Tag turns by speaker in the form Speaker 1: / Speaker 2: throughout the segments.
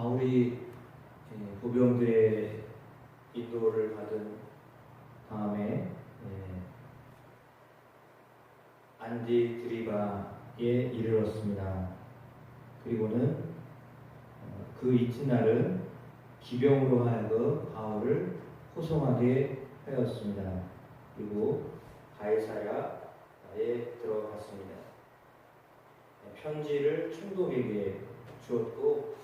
Speaker 1: 바울이 보병들의 인도를 받은 다음에 안디드리바에 이르렀습니다. 그리고는 그 이튿날은 기병으로 하여금 바울을 호송하게 하였습니다. 그리고 가이사랴에 들어갔습니다. 편지를 총독에게 주었고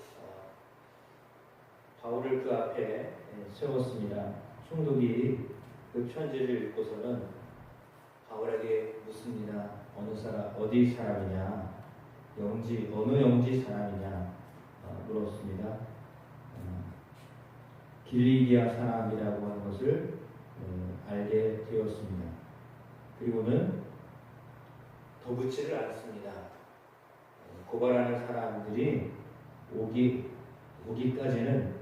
Speaker 1: 바울을 그 앞에 세웠습니다. 총독이 그 편지를 읽고서는 바울에게 묻습니다. 어디 사람이냐? 어느 영지 사람이냐? 물었습니다. 길리기아 사람이라고 하는 것을 알게 되었습니다. 그리고는 덧붙이를 않습니다. 고발하는 사람들이 오기까지는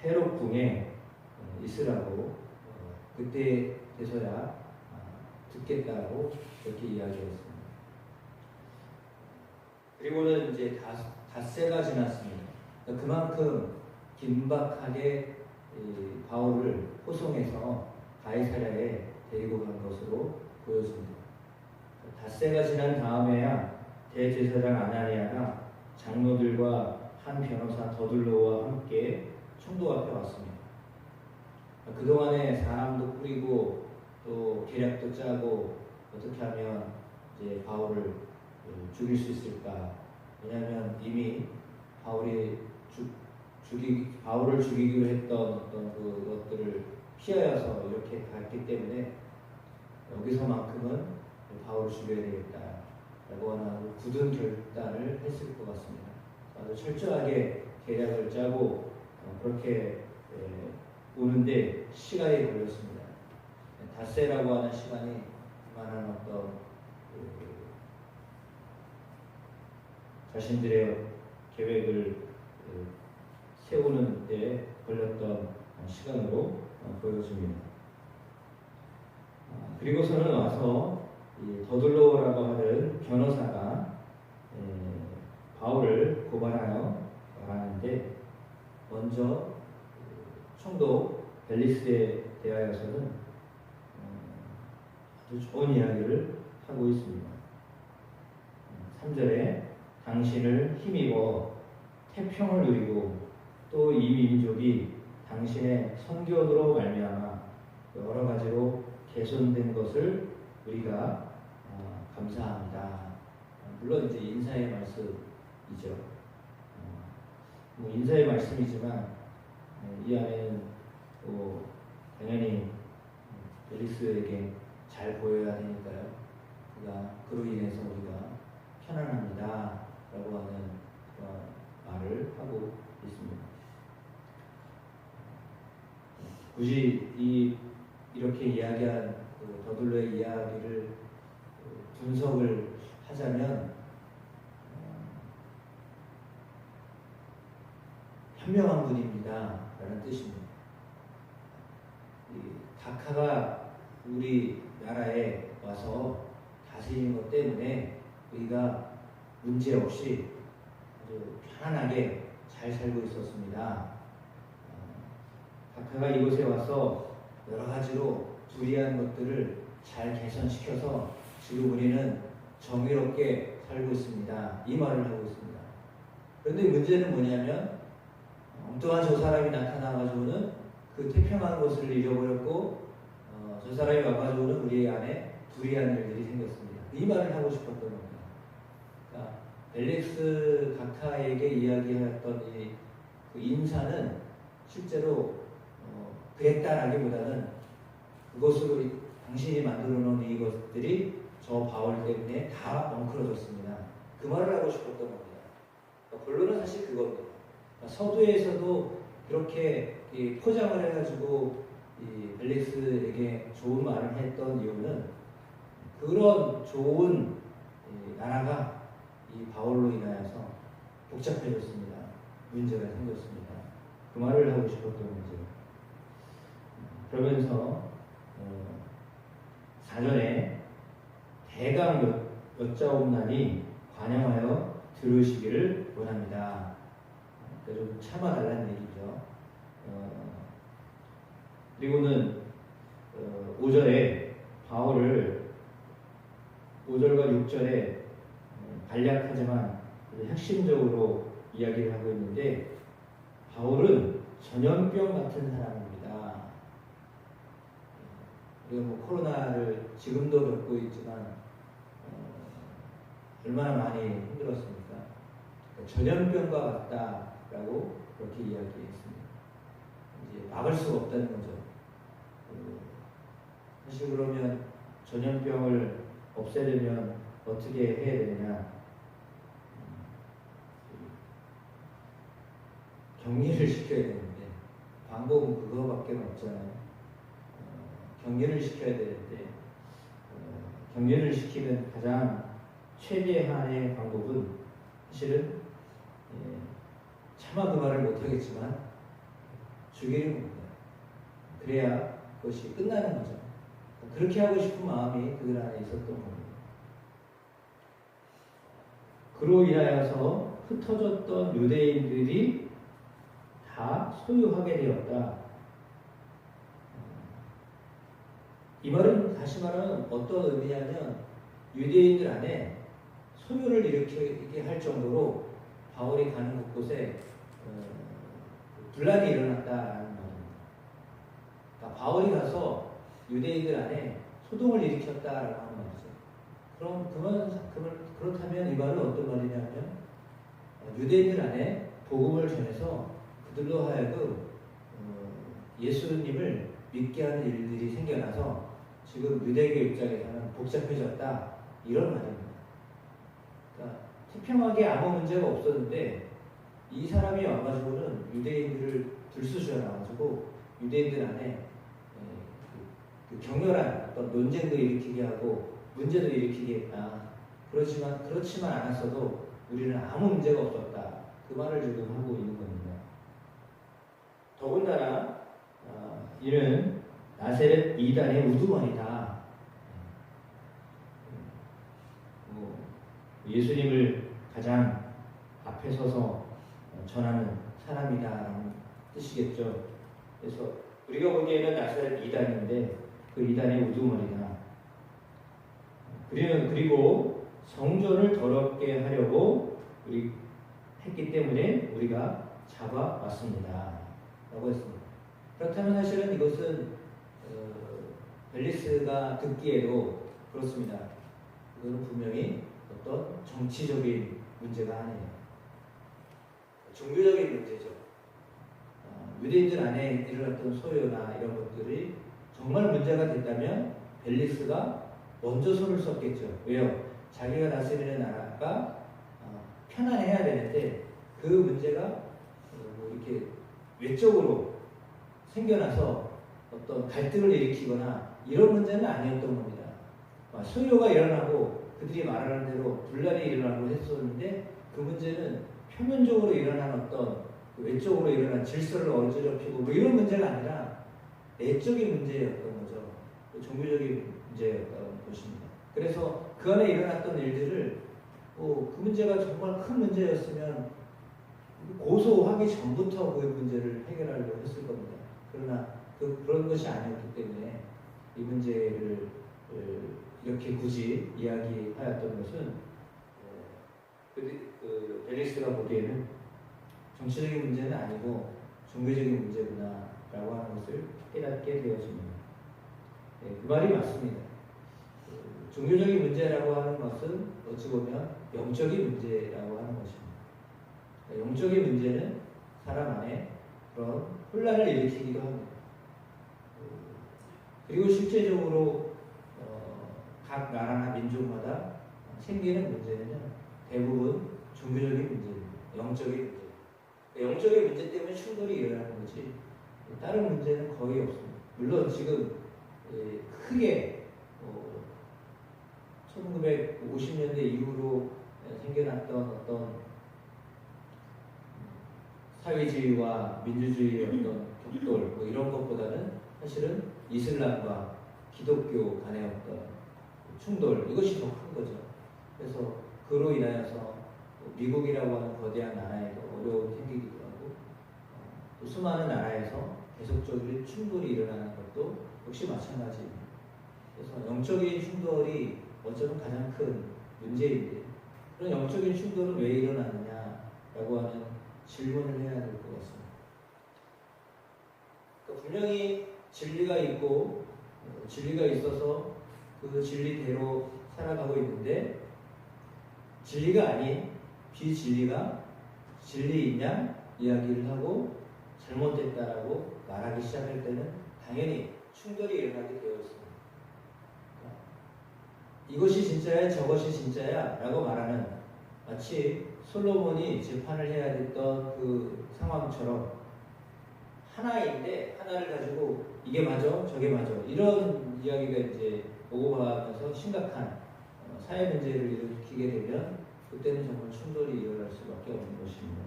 Speaker 1: 헤롯 궁에 있으라고 그때 돼서야 듣겠다고 그렇게 이야기했습니다. 그리고는 이제 닷새가 지났습니다. 그만큼 긴박하게 바울을 호송해서 가이사랴에 데리고 간 것으로 보여집니다. 닷새가 지난 다음에야 대제사장 아나니아가 장로들과 한 변호사 더둘로와 함께 총독 앞에 왔습니다. 그동안에 사람도 꾸리고 또 계략도 짜고 어떻게 하면 이제 바울을 죽일 수 있을까? 왜냐하면 이미 바울을 죽이기로 했던 어떤 그것들을 피하여서 이렇게 갔기 때문에 여기서만큼은 바울을 죽여야 되겠다라고 하는 굳은 결단을 했을 것 같습니다. 아주 철저하게 계략을 짜고 그렇게 오는데 시간이 걸렸습니다. 닷새라고 하는 시간이 그만한 어떤 자신들의 계획을 세우는 데 걸렸던 시간으로 보여집니다. 그리고서는 와서 더둘로라고 하는 변호사가 바울을 고발하여 말하는데 먼저 총독 벨릭스에 대하여서는 아주 좋은 이야기를 하고 있습니다. 3절에 당신을 힘입어 태평을 누리고 또 이 민족이 당신의 선교로 말미암아 여러 가지로 개선된 것을 우리가 감사합니다. 물론 이제 인사의 말씀이죠. 인사의 말씀이지만 이 안에는 당연히 벨릭스에게 잘 보여야 되니까요. 그로 인해서 우리가 편안합니다 라고 하는 말을 하고 있습니다. 굳이 이렇게 이야기한 더둘로의 이야기를 분석을 하자면 현명한 분입니다 라는 뜻입니다. 각하가 우리나라에 와서 다스리는 것 때문에 우리가 문제없이 아주 편안하게 잘 살고 있었습니다. 각하가 이곳에 와서 여러 가지로 불이한 것들을 잘 개선시켜서 지금 우리는 정의롭게 살고 있습니다. 이 말을 하고 있습니다. 그런데 문제는 뭐냐면 엉뚱한 저 사람이 나타나가지고는 그 태평한 것을 잃어버렸고 저 사람이 와가지고는 우리 안에 불이한 일들이 생겼습니다. 이 말을 하고 싶었던 겁니다. 그러니까 벨릭스 각하에게 이야기했던 그 인사는 실제로 그랬다라기보다는 그것으로 당신이 만들어 놓은 이것들이 저 바울 때문에 다 엉클어졌습니다. 그 말을 하고 싶었던 겁니다. 그러니까 본론은 사실 그겁니다. 그러니까 서두에서도 그렇게 포장을 해가지고 벨릭스에게 좋은 말을 했던 이유는 그런 좋은 나라가 이 바울로 인하여서 복잡해졌습니다. 문제가 생겼습니다. 그 말을 하고 싶었던 거죠. 그러면서 4절에 대강 여짜옵나니 관영하여 들으시기를 원합니다. 그러니까 좀 참아달라는 얘기죠. 그리고는 5절에 바울을 5절과 6절에 간략하지만 핵심적으로 이야기를 하고 있는데 바울은 전염병 같은 사람입니다. 우리가 뭐 코로나를 지금도 겪고 있지만 얼마나 많이 힘들었습니까? 전염병과 같다라고 그렇게 이야기했습니다. 이제 막을 수가 없다는 거죠. 사실 그러면 전염병을 없애려면 어떻게 해야 되느냐? 격리를 시켜야 되는데 방법은 그거밖에 없잖아요. 격리를 시켜야 되는데 격리를 시키는 가장 최대한의 방법은 사실은 차마 그 말을 못하겠지만 죽이는 겁니다. 그래야 그것이 끝나는 거죠. 그렇게 하고 싶은 마음이 그들 안에 있었던 겁니다. 그로 인하여서 흩어졌던 유대인들이 다 소유하게 되었다. 이 말은 다시 말하면 어떤 의미냐면 유대인들 안에 소유를 일으키게 할 정도로 바울이 가는 곳곳에 분란이 일어났다라는 말입니다. 그러니까 바울이 가서 유대인들 안에 소동을 일으켰다라고 하는 말이죠. 그렇다면 이 말은 어떤 말이냐면 유대인들 안에 복음을 전해서 그들로 하여금 예수님을 믿게 하는 일들이 생겨나서 지금 유대교 입장에서는 복잡해졌다 이런 말입니다. 그러니까 태평하게 아무 문제가 없었는데 이 사람이 와가지고는 유대인들을 들쑤셔놔가지고 유대인들 안에 그 격렬한 어떤 논쟁도 일으키게 하고 문제도 일으키게 했다. 그렇지만 않았어도 우리는 아무 문제가 없었다. 그 말을 지금 하고 있는 겁니다. 더군다나 이는 나세렛 이단의 우두머리다. 예수님을 가장 앞에 서서 전하는 사람이다라는 뜻이겠죠. 그래서 우리가 보기에는 나세렛 이단인데 그 이단의 우두머리다. 그리고 성전을 더럽게 하려고 했기 때문에 우리가 잡아왔습니다. 라고 했습니다. 그렇다면 사실은 이것은 벨리스가 듣기에도 그렇습니다. 이거는 분명히 어떤 정치적인 문제가 아니에요. 종교적인 문제죠. 유대인들 안에 일어났던 소요나 이런 것들이 정말 문제가 됐다면 벨리스가 먼저 손을 썼겠죠. 왜요? 자기가 다스리는 나라가 편안해야 되는데 그 문제가 이렇게 외적으로 생겨나서 어떤 갈등을 일으키거나 이런 문제는 아니었던 겁니다. 소요가 일어나고 그들이 말하는 대로 분란이 일어나고 했었는데 그 문제는 표면적으로 일어난 어떤 외적으로 일어난 질서를 어지럽히고 뭐 이런 문제가 아니라 내적인 문제였던 거죠. 종교적인 문제였던 것입니다. 그래서 그 안에 일어났던 일들을 그 문제가 정말 큰 문제였으면 고소하기 전부터 그 문제를 해결하려고 했을 겁니다. 그러나 그런 것이 아니었기 때문에 이 문제를 이렇게 굳이 이야기하였던 것은 벨리스가 보기에는 정치적인 문제는 아니고 종교적인 문제구나라고 하는 것을 깨닫게 되었습니다. 그 말이 맞습니다. 종교적인 문제라고 하는 것은 어찌 보면 영적인 문제라고 하는 것입니다. 영적인 문제는 사람 안에 그런 혼란을 일으키기도 합니다. 그리고 실제적으로 각 나라나 민족마다 생기는 문제는요, 대부분 종교적인 문제입니다. 영적인 문제. 영적인 문제 때문에 충돌이 일어나는 거지 다른 문제는 거의 없습니다. 물론 지금 크게 1950년대 이후로 생겨났던 어떤 사회주의와 민주주의의 어떤 격돌 뭐 이런 것보다는 사실은 이슬람과 기독교 간의 어떤 충돌 이것이 더 큰 거죠. 그래서 그로 인하여서 미국이라고 하는 거대한 나라에도 어려움이 생기기도 하고 또 수많은 나라에서 계속적인 충돌이 일어나는 것도 역시 마찬가지입니다. 그래서 영적인 충돌이 어쩌면 가장 큰 문제인데 그런 영적인 충돌은 왜 일어나느냐라고 하는 질문을 해야 될 것 같습니다. 그러니까 분명히 진리가 있고 진리가 있어서 그 진리대로 살아가고 있는데 진리가 아닌 비진리가 진리이냐 이야기를 하고 잘못됐다라고 말하기 시작할 때는 당연히 충돌이 일어나게 되어 있습니다. 이것이 진짜야 저것이 진짜야 라고 말하는 마치 솔로몬이 재판을 해야 됐던 그 상황처럼 하나인데 하나를 가지고 이게 맞아 저게 맞아 이런 이야기가 이제 오고 가면서 심각한 사회 문제를 일으키게 되면 그때는 정말 충돌이 일어날 수밖에 없는 것입니다.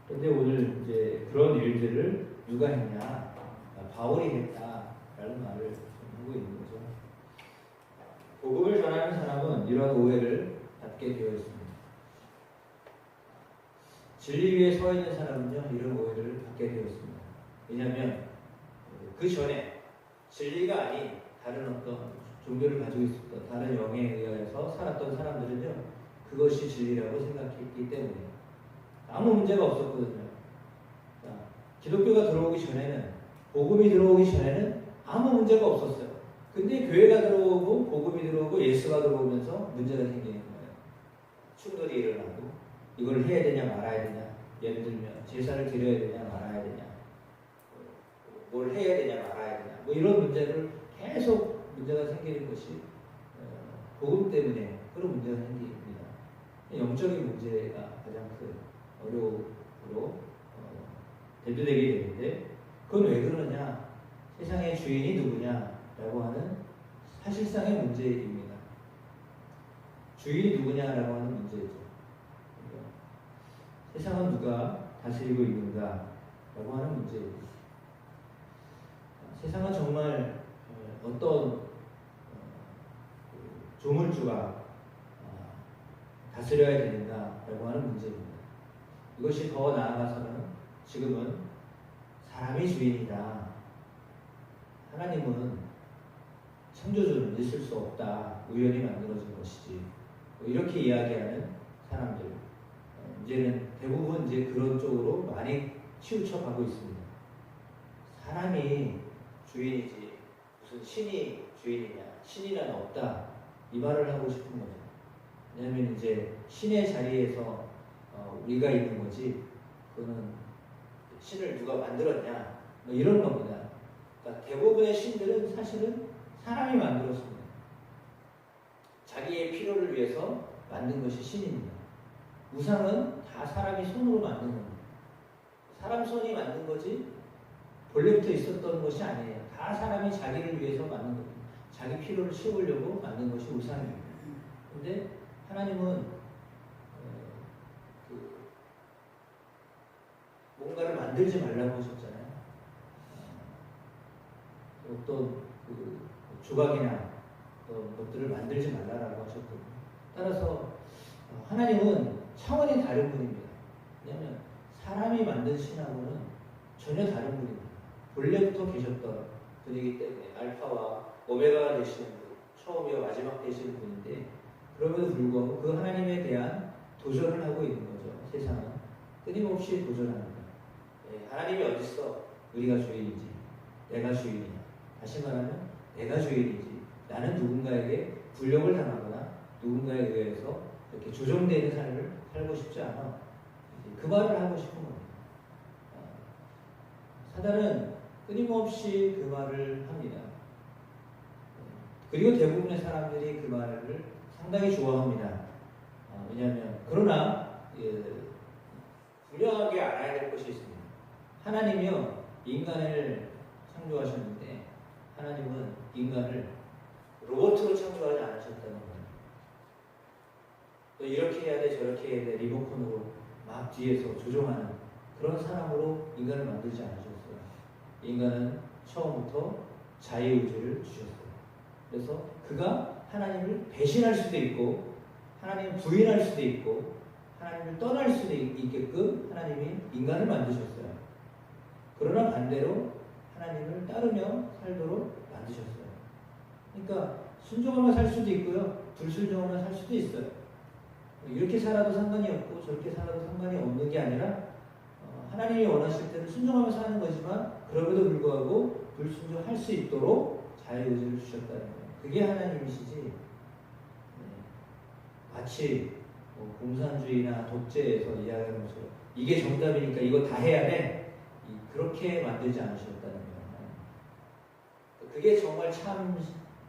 Speaker 1: 그런데 오늘 이제 그런 일들을 누가 했냐? 바울이 했다라는 말을 하고 있는 거죠. 복음을 전하는 사람은 이러한 오해를 받게 되어 있습니다. 진리 위에 서 있는 사람은요 이런 오해를 받게 되어 있습니다. 왜냐하면 그 전에 진리가 아닌 다른 어떤 종교를 가지고 있었던 다른 영에 의해서 살았던 사람들은요 그것이 진리라고 생각했기 때문에 아무 문제가 없었거든요. 기독교가 들어오기 전에는 복음이 들어오기 전에는 아무 문제가 없었어요. 근데 교회가 들어오고 복음이 들어오고 예수가 들어오면서 문제가 생기는 거예요. 충돌이 일어나고 이걸 해야 되냐 말아야 되냐 예를 들면 제사를 드려야 되냐 말아야 되냐 뭘 해야 되냐 말아야 되냐 뭐 이런 문제를 계속 문제가 생기는 것이 복음 때문에 그런 문제가 생깁니다. 영적인 문제가 가장 큰 어려움으로 대두되게 되는데 그건 왜 그러느냐 세상의 주인이 누구냐라고 하는 사실상의 문제입니다. 주인이 누구냐라고 하는 문제죠. 그러니까 세상은 누가 다스리고 있는가라고 하는 문제입니다. 세상은 정말 어떤 조물주가 다스려야 되는가라고 하는 문제입니다. 이것이 더 나아가서는 지금은 사람이 주인이다. 하나님은 창조주는 있을 수 없다. 우연히 만들어진 것이지. 이렇게 이야기하는 사람들. 이제는 대부분 이제 그런 쪽으로 많이 치우쳐 가고 있습니다. 사람이 주인이지 무슨 신이 주인이냐 신이란 없다 이 말을 하고 싶은 거죠. 왜냐하면 이제 신의 자리에서 우리가 있는 거지 그거는 신을 누가 만들었냐 뭐 이런 겁니다. 그러니까 대부분의 신들은 사실은 사람이 만들었습니다. 자기의 필요를 위해서 만든 것이 신입니다. 우상은 다 사람이 손으로 만든 겁니다. 사람 손이 만든 거지 본래부터 있었던 것이 아니에요. 다 사람이 자기를 위해서 만든 겁니다. 자기 필요를 채우려고 만든 것이 우상입니다. 근데 하나님은 뭔가를 만들지 말라고 하셨잖아요. 어떤 조각이나 어떤 것들을 만들지 말라고 하셨거든요. 따라서 하나님은 차원이 다른 분입니다. 왜냐하면 사람이 만든 신하고는 전혀 다른 분입니다. 본래부터 계셨던 분이기 때문에 알파와 오메가가 되시는 분, 처음이와 마지막 되시는 분인데 그럼에도 불구하고 그 하나님에 대한 도전을 하고 있는 거죠. 세상은 끊임없이 도전합니다. 하나님이 어딨어? 우리가 주인이지. 내가 주인이야. 다시 말하면 내가 주인이지. 나는 누군가에게 불력을 당하거나 누군가에 의해서 이렇게 조종되는 삶을 살고 싶지 않아. 그 말을 하고 싶은 겁니다. 사단은 끊임없이 그 말을 합니다. 그리고 대부분의 사람들이 그 말을 상당히 좋아합니다. 왜냐하면 그러나 분명하게 알아야 될 것이 있습니다. 하나님이요 인간을 창조하셨는데 하나님은 인간을 로봇으로 창조하지 않으셨다는 거예요. 또 이렇게 해야 돼 저렇게 해야 돼 리모컨으로 막 뒤에서 조종하는 그런 사람으로 인간을 만들지 않으셨어요. 인간은 처음부터 자유의지를 주셨어요. 그래서 그가 하나님을 배신할 수도 있고 하나님을 부인할 수도 있고 하나님을 떠날 수도 있게끔 하나님이 인간을 만드셨어요. 그러나 반대로 하나님을 따르며 살도록 만드셨어요. 그러니까 순종하며 살 수도 있고요, 불순종하며 살 수도 있어요. 이렇게 살아도 상관이 없고 저렇게 살아도 상관이 없는 게 아니라 하나님이 원하실 때는 순종하며 사는 거지만 그럼에도 불구하고 불순종할 수 있도록 자유의지를 주셨다는 거예요. 그게 하나님이시지 마치 공산주의나 독재에서 이야기하는 것처럼 이게 정답이니까 이거 다 해야 돼, 그렇게 만들지 않으셨다는 거예요. 그게 정말 참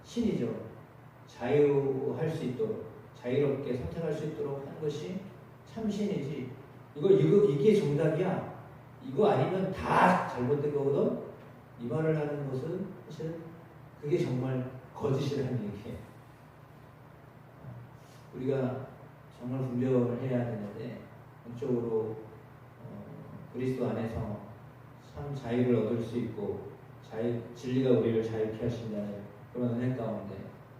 Speaker 1: 신이죠. 자유할 수 있도록, 자유롭게 선택할 수 있도록 하는 것이 참 신이지. 이게 정답이야, 이거 아니면 다 잘못된 거거든, 이 말을 하는 것은 사실 그게 정말 거짓이라는 얘기예요. 우리가 정말 분별을 해야 되는데, 영적으로 그리스도 안에서 참 자유를 얻을 수 있고 진리가 우리를 자유케 하신다는 그런 은혜 가운데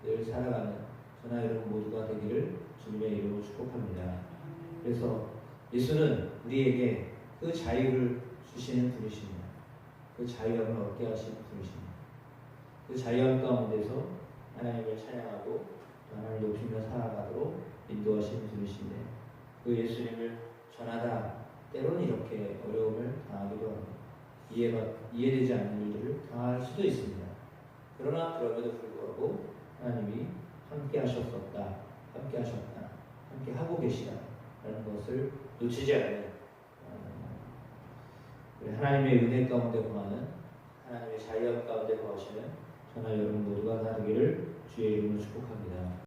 Speaker 1: 늘 살아가는 저나 여러분 모두가 되기를 주님의 이름으로 축복합니다. 그래서 예수는 우리에게 그 자유를 주시는 분이십니다. 그 자유함을 얻게 하시는 분이십니다. 그 자유함 가운데서 하나님을 찬양하고 하나님을 높이며 살아가도록 인도하시는 분이신데, 그 예수님을 전하다 때로는 이렇게 어려움을 당하기도 합니다. 이해되지 않는 일들을 당할 수도 있습니다. 그러나 그럼에도 불구하고 하나님이 함께 하셨었다, 함께 하셨다, 함께 하고 계시다 라는 것을 놓치지 않는 하나님의 은혜 가운데 거하는, 하나님의 자유함 가운데 거하시는 저나 여러분 모두가 되기를 주의 이름으로 축복합니다.